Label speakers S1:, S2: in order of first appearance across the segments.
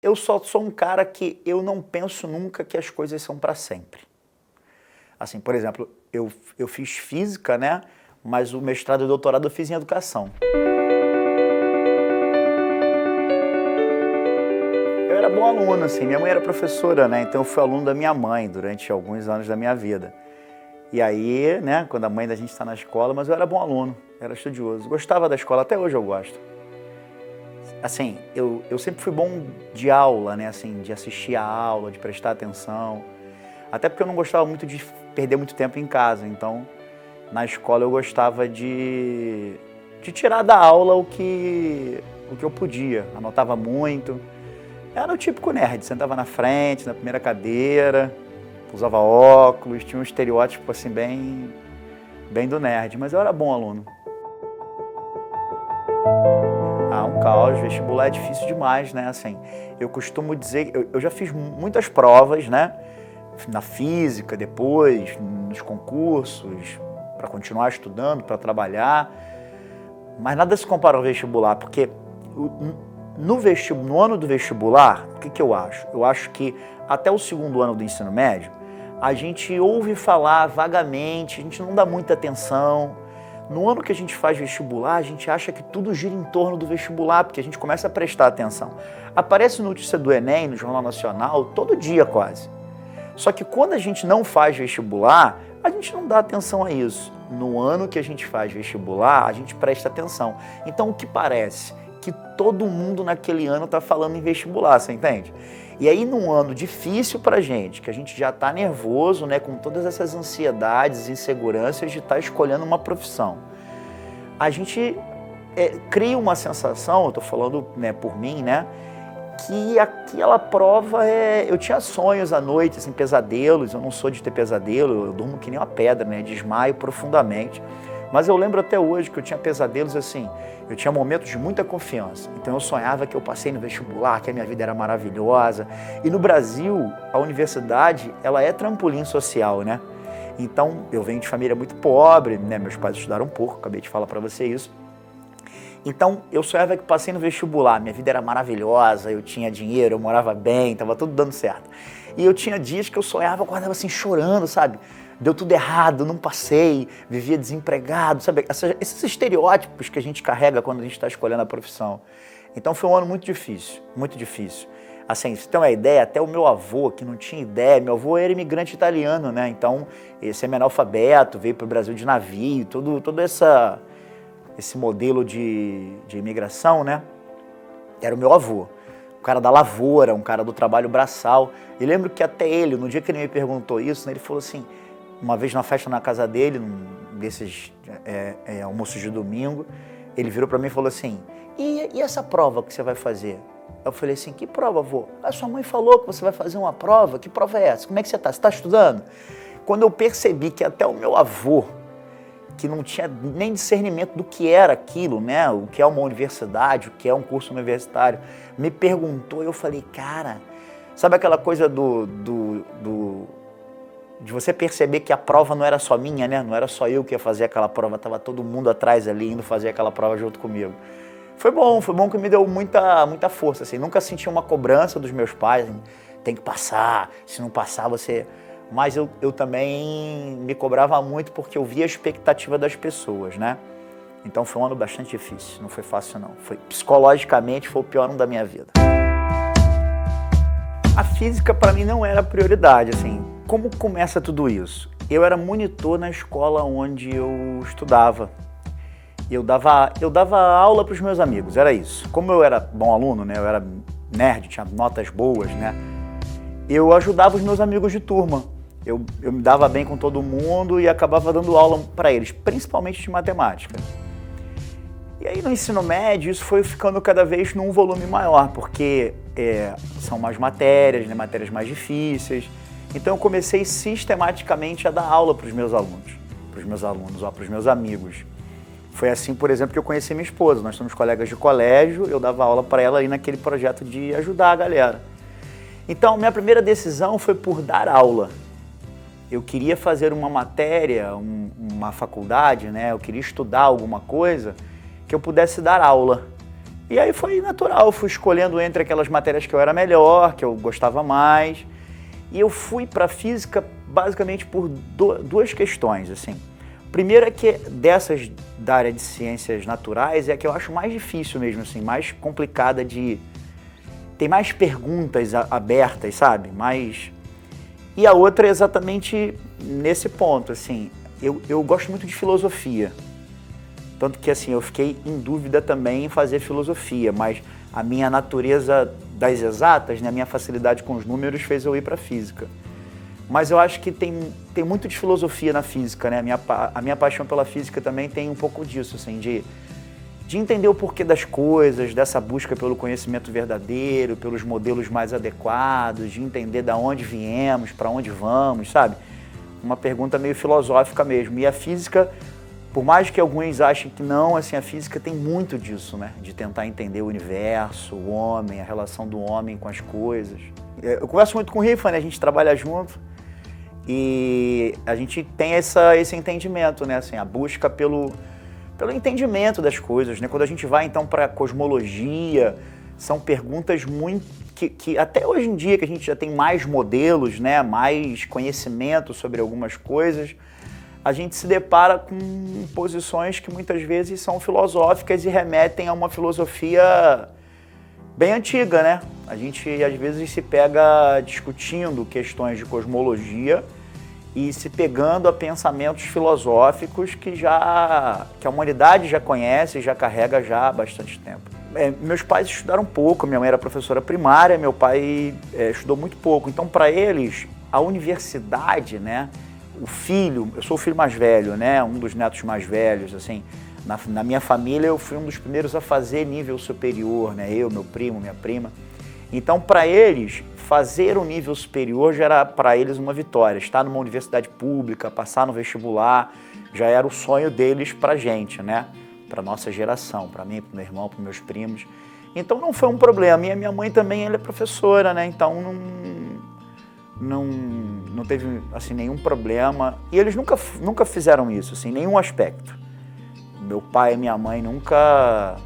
S1: Eu só sou um cara que eu não penso nunca que as coisas são para sempre. Assim, por exemplo, eu fiz física, né? Mas o mestrado e o doutorado eu fiz em educação. Eu era bom aluno, assim, minha mãe era professora, né? Então eu fui aluno da minha mãe durante alguns anos da minha vida. E aí, né, quando a mãe da gente está na escola, mas eu era bom aluno, era estudioso. Gostava da escola, até hoje eu gosto. Assim, eu sempre fui bom de aula, né, assim, de assistir a aula, de prestar atenção. Até porque eu não gostava muito de perder muito tempo em casa, então na escola eu gostava de tirar da aula o que eu podia. Anotava muito. Era o típico nerd, sentava na frente, na primeira cadeira, usava óculos, tinha um estereótipo assim bem do nerd, mas eu era bom aluno. Ah, um caos, vestibular é difícil demais, né? Assim, eu costumo dizer, eu já fiz muitas provas, né? Na física, depois, nos concursos, para continuar estudando, para trabalhar, mas nada se compara ao vestibular, porque no ano do vestibular, o que eu acho? Eu acho que até o segundo ano do ensino médio, a gente ouve falar vagamente, a gente não dá muita atenção. No ano que a gente faz vestibular, a gente acha que tudo gira em torno do vestibular, porque a gente começa a prestar atenção. Aparece notícia do Enem, no Jornal Nacional, todo dia quase. Só que quando a gente não faz vestibular, a gente não dá atenção a isso. No ano que a gente faz vestibular, a gente presta atenção. Então o que parece? Que todo mundo naquele ano está falando em vestibular, você entende? E aí num ano difícil pra gente, que a gente já está nervoso, né, com todas essas ansiedades e inseguranças de estar escolhendo uma profissão, a gente cria uma sensação, eu estou falando, né, por mim, né, que aquela prova eu tinha sonhos à noite, assim, pesadelos. Eu não sou de ter pesadelo, eu durmo que nem uma pedra, né, desmaio profundamente. Mas eu lembro até hoje que eu tinha pesadelos assim, eu tinha momentos de muita confiança. Então eu sonhava que eu passei no vestibular, que a minha vida era maravilhosa. E no Brasil, a universidade, ela é trampolim social, né? Então eu venho de família muito pobre, né? Meus pais estudaram pouco, acabei de falar para você isso. Então eu sonhava que passei no vestibular, minha vida era maravilhosa, eu tinha dinheiro, eu morava bem, estava tudo dando certo. E eu tinha dias que eu sonhava, acordava assim chorando, sabe? Deu tudo errado, não passei, vivia desempregado, sabe? Esses estereótipos que a gente carrega quando a gente está escolhendo a profissão. Então foi um ano muito difícil, muito difícil. Assim, você tem uma ideia, até o meu avô, que não tinha ideia, meu avô era imigrante italiano, né? Então, esse semi-analfabeto, veio para o Brasil de navio, todo esse modelo de imigração, né? Era o meu avô. Um cara da lavoura, um cara do trabalho braçal. E lembro que até ele, no dia que ele me perguntou isso, né, ele falou assim, uma vez na festa na casa dele, num desses almoços de domingo, ele virou para mim e falou assim, e essa prova que você vai fazer? Eu falei assim, que prova, avô? A sua mãe falou que você vai fazer uma prova, que prova é essa? Como é que você está? Você está estudando? Quando eu percebi que até o meu avô, que não tinha nem discernimento do que era aquilo, né? O que é uma universidade, o que é um curso universitário, me perguntou e eu falei, cara, sabe aquela coisa de você perceber que a prova não era só minha, né? Não era só eu que ia fazer aquela prova, estava todo mundo atrás ali indo fazer aquela prova junto comigo. Foi bom que me deu muita força, assim. Nunca senti uma cobrança dos meus pais, assim, tem que passar, se não passar você... Mas eu também me cobrava muito porque eu via a expectativa das pessoas, né? Então foi um ano bastante difícil, não foi fácil não. Psicologicamente foi o pior ano da minha vida. A física para mim não era prioridade, assim. Como começa tudo isso? Eu era monitor na escola onde eu estudava. Eu dava aula para os meus amigos, era isso. Como eu era bom aluno, né? Eu era nerd, tinha notas boas, né? Eu ajudava os meus amigos de turma. Eu me dava bem com todo mundo e acabava dando aula para eles, principalmente de matemática. E aí no ensino médio isso foi ficando cada vez num volume maior, porque são mais matérias, né, matérias mais difíceis. Então eu comecei sistematicamente a dar aula para os meus alunos, para os meus amigos. Foi assim, por exemplo, que eu conheci minha esposa. Nós somos colegas de colégio, eu dava aula para ela aí naquele projeto de ajudar a galera. Então, minha primeira decisão foi por dar aula. Eu queria fazer uma matéria, uma faculdade, né? Eu queria estudar alguma coisa que eu pudesse dar aula. E aí foi natural, fui escolhendo entre aquelas matérias que eu era melhor, que eu gostava mais. E eu fui para física basicamente por duas questões, assim. Primeiro é que dessas da área de ciências naturais é a que eu acho mais difícil mesmo, assim, mais complicada de... Tem mais perguntas abertas, sabe? E a outra é exatamente nesse ponto, assim, eu gosto muito de filosofia. Tanto que, assim, eu fiquei em dúvida também em fazer filosofia, mas a minha natureza das exatas, né, a minha facilidade com os números fez eu ir para física. Mas eu acho que tem muito de filosofia na física, né? A minha paixão pela física também tem um pouco disso, assim, de entender o porquê das coisas, dessa busca pelo conhecimento verdadeiro, pelos modelos mais adequados, de entender de onde viemos, para onde vamos, sabe? Uma pergunta meio filosófica mesmo. E a física, por mais que alguns achem que não, assim, a física tem muito disso, né? De tentar entender o universo, o homem, a relação do homem com as coisas. Eu converso muito com o Rifa, né? A gente trabalha junto e a gente tem esse entendimento, né? Assim, a busca pelo entendimento das coisas, né? Quando a gente vai, então, para a cosmologia, são perguntas muito... Que até hoje em dia, que a gente já tem mais modelos, né? Mais conhecimento sobre algumas coisas, a gente se depara com posições que muitas vezes são filosóficas e remetem a uma filosofia bem antiga, né? A gente às vezes se pega discutindo questões de cosmologia e se pegando a pensamentos filosóficos que a humanidade já conhece e já carrega já há bastante tempo. Meus pais estudaram pouco, minha mãe era professora primária, meu pai estudou muito pouco. Então, para eles, a universidade, né? O filho, eu sou o filho mais velho, né? Um dos netos mais velhos, assim. Na minha família, eu fui um dos primeiros a fazer nível superior, né? Eu, meu primo, minha prima. Então, para eles, fazer o nível superior já era para eles uma vitória. Estar numa universidade pública, passar no vestibular, já era o sonho deles para a gente, né? Para nossa geração, para mim, para meu irmão, para meus primos. Então, não foi um problema. E a minha mãe também, ela é professora, né? Então, não teve, assim, nenhum problema. E eles nunca fizeram isso, assim, nenhum aspecto. Meu pai e minha mãe nunca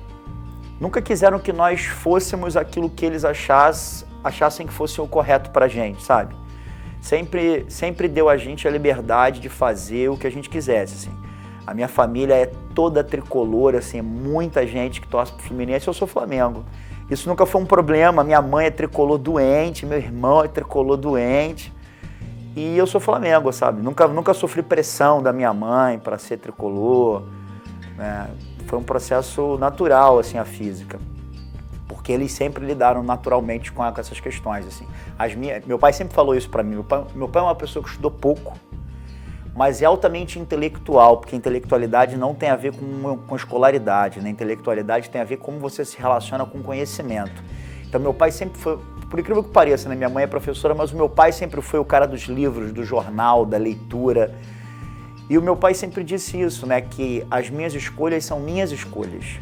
S1: quiseram que nós fôssemos aquilo que eles achassem que fosse o correto pra gente, sabe? Sempre deu a gente a liberdade de fazer o que a gente quisesse, assim. A minha família é toda tricolor, assim, muita gente que torce pro Fluminense, eu sou Flamengo. Isso nunca foi um problema, minha mãe é tricolor doente, meu irmão é tricolor doente. E eu sou Flamengo, sabe? Nunca sofri pressão da minha mãe para ser tricolor, né? Foi um processo natural, assim, a física. Porque eles sempre lidaram naturalmente com essas questões, assim. Meu pai sempre falou isso para mim. Meu pai é uma pessoa que estudou pouco, mas é altamente intelectual, porque intelectualidade não tem a ver com escolaridade, né? Intelectualidade tem a ver com como você se relaciona com conhecimento. Então, meu pai sempre foi, por incrível que pareça, né? Minha mãe é professora, mas o meu pai sempre foi o cara dos livros, do jornal, da leitura. E o meu pai sempre disse isso, né? Que as minhas escolhas são minhas escolhas.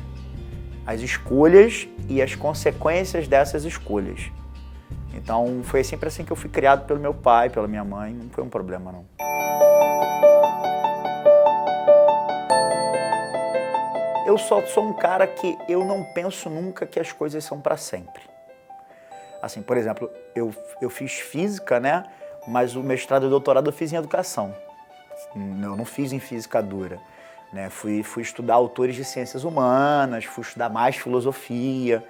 S1: As escolhas e as consequências dessas escolhas. Então, foi sempre assim que eu fui criado pelo meu pai, pela minha mãe. Não foi um problema, não. Eu só sou um cara que eu não penso nunca que as coisas são para sempre. Assim, por exemplo, eu fiz física, né? Mas o mestrado e o doutorado eu fiz em educação. Eu não fiz em física dura, né? Fui estudar autores de ciências humanas, fui estudar mais filosofia.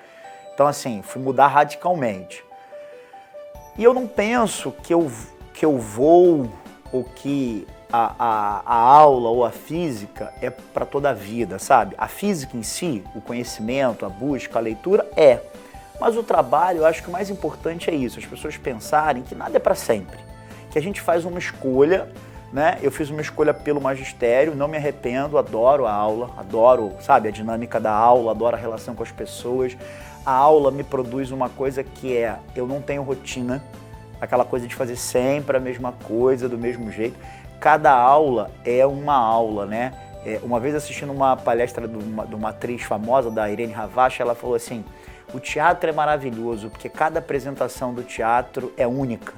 S1: Então, assim, fui mudar radicalmente. E eu não penso que eu vou ou que a aula ou a física é para toda a vida, sabe? A física em si, o conhecimento, a busca, a leitura é. Mas o trabalho, eu acho que o mais importante é isso, as pessoas pensarem que nada é para sempre. Que a gente faz uma escolha, né? Eu fiz uma escolha pelo magistério, não me arrependo, adoro a aula, adoro, sabe, a dinâmica da aula, adoro a relação com as pessoas. A aula me produz uma coisa que eu não tenho rotina, aquela coisa de fazer sempre a mesma coisa, do mesmo jeito. Cada aula é uma aula, né? Uma vez assistindo uma palestra de uma atriz famosa, da Irene Ravache, ela falou assim, o teatro é maravilhoso, porque cada apresentação do teatro é única.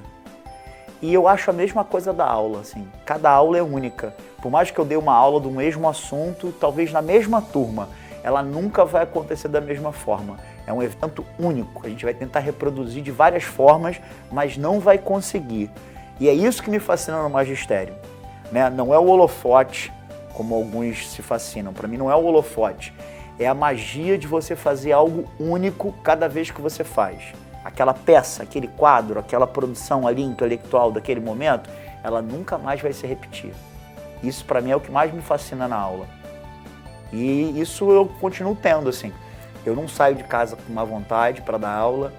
S1: E eu acho a mesma coisa da aula, assim, cada aula é única. Por mais que eu dê uma aula do mesmo assunto, talvez na mesma turma, ela nunca vai acontecer da mesma forma. É um evento único, a gente vai tentar reproduzir de várias formas, mas não vai conseguir. E é isso que me fascina no magistério, né? Não é o holofote, como alguns se fascinam. Para mim não é o holofote, é a magia de você fazer algo único cada vez que você faz. Aquela peça, aquele quadro, aquela produção ali intelectual daquele momento, ela nunca mais vai se repetir. Isso para mim é o que mais me fascina na aula. E isso eu continuo tendo, assim. Eu não saio de casa com uma vontade para dar aula,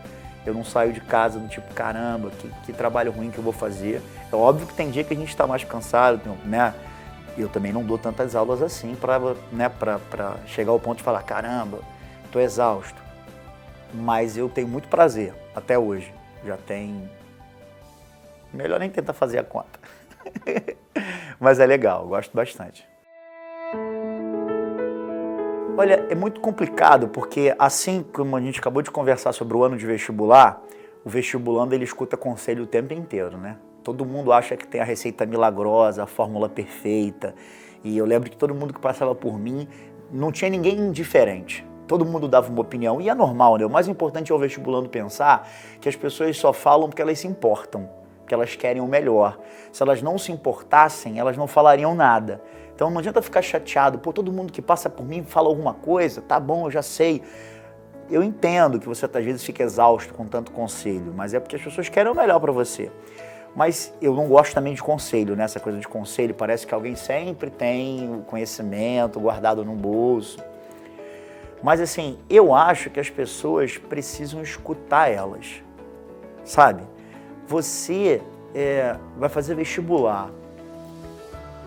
S1: eu não saio de casa do tipo, caramba, que trabalho ruim que eu vou fazer. É óbvio que tem dia que a gente está mais cansado, né? Eu também não dou tantas aulas assim para, né, para chegar ao ponto de falar, caramba, estou exausto. Mas eu tenho muito prazer, até hoje. Já tem... Melhor nem tentar fazer a conta. Mas é legal, eu gosto bastante. Olha, é muito complicado, porque assim como a gente acabou de conversar sobre o ano de vestibular, o vestibulando ele escuta conselho o tempo inteiro, né? Todo mundo acha que tem a receita milagrosa, a fórmula perfeita. E eu lembro que todo mundo que passava por mim, não tinha ninguém indiferente. Todo mundo dava uma opinião, e é normal, né? O mais importante é o vestibulando pensar que as pessoas só falam porque elas se importam, porque elas querem o melhor. Se elas não se importassem, elas não falariam nada. Então não adianta ficar chateado, pô, todo mundo que passa por mim fala alguma coisa, tá bom, eu já sei. Eu entendo que você às vezes fica exausto com tanto conselho, mas é porque as pessoas querem o melhor para você. Mas eu não gosto também de conselho, né? Essa coisa de conselho, parece que alguém sempre tem o conhecimento guardado no bolso. Mas assim, eu acho que as pessoas precisam escutar elas, sabe? Você vai fazer vestibular.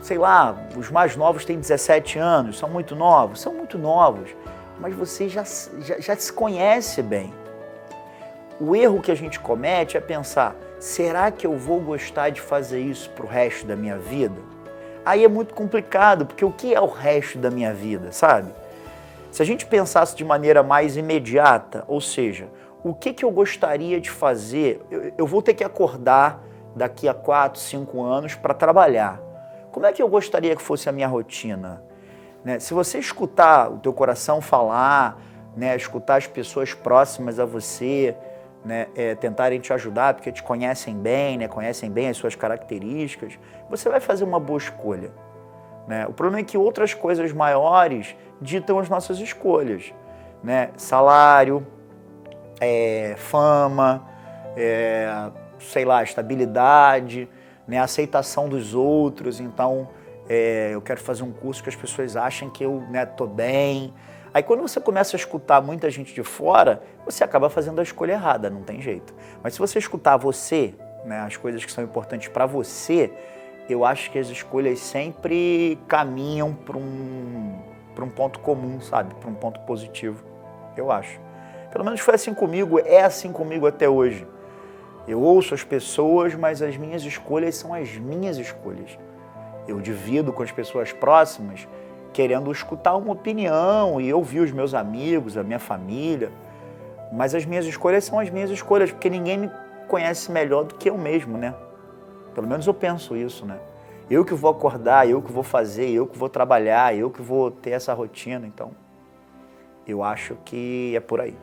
S1: Sei lá, os mais novos têm 17 anos, são muito novos, mas você já se conhece bem. O erro que a gente comete é pensar, será que eu vou gostar de fazer isso pro resto da minha vida? Aí é muito complicado, porque o que é o resto da minha vida, sabe? Se a gente pensasse de maneira mais imediata, ou seja, o que eu gostaria de fazer, eu vou ter que acordar daqui a 4, 5 anos para trabalhar. Como é que eu gostaria que fosse a minha rotina? Né? Se você escutar o teu coração falar, né, escutar as pessoas próximas a você, né, tentarem te ajudar porque te conhecem bem, né, conhecem bem as suas características, você vai fazer uma boa escolha. Né? O problema é que outras coisas maiores ditam as nossas escolhas. Né? Salário, fama, sei lá, estabilidade, né, aceitação dos outros. Então, eu quero fazer um curso que as pessoas achem que eu tô bem. Aí quando você começa a escutar muita gente de fora, você acaba fazendo a escolha errada, não tem jeito. Mas se você escutar você, né, as coisas que são importantes para você, eu acho que as escolhas sempre caminham para um ponto comum, sabe? Para um ponto positivo, eu acho. Pelo menos foi assim comigo, é assim comigo até hoje. Eu ouço as pessoas, mas as minhas escolhas são as minhas escolhas. Eu divido com as pessoas próximas, querendo escutar uma opinião e ouvir os meus amigos, a minha família. Mas as minhas escolhas são as minhas escolhas, porque ninguém me conhece melhor do que eu mesmo, né? Pelo menos eu penso isso, né? Eu que vou acordar, eu que vou fazer, eu que vou trabalhar, eu que vou ter essa rotina. Então, eu acho que é por aí.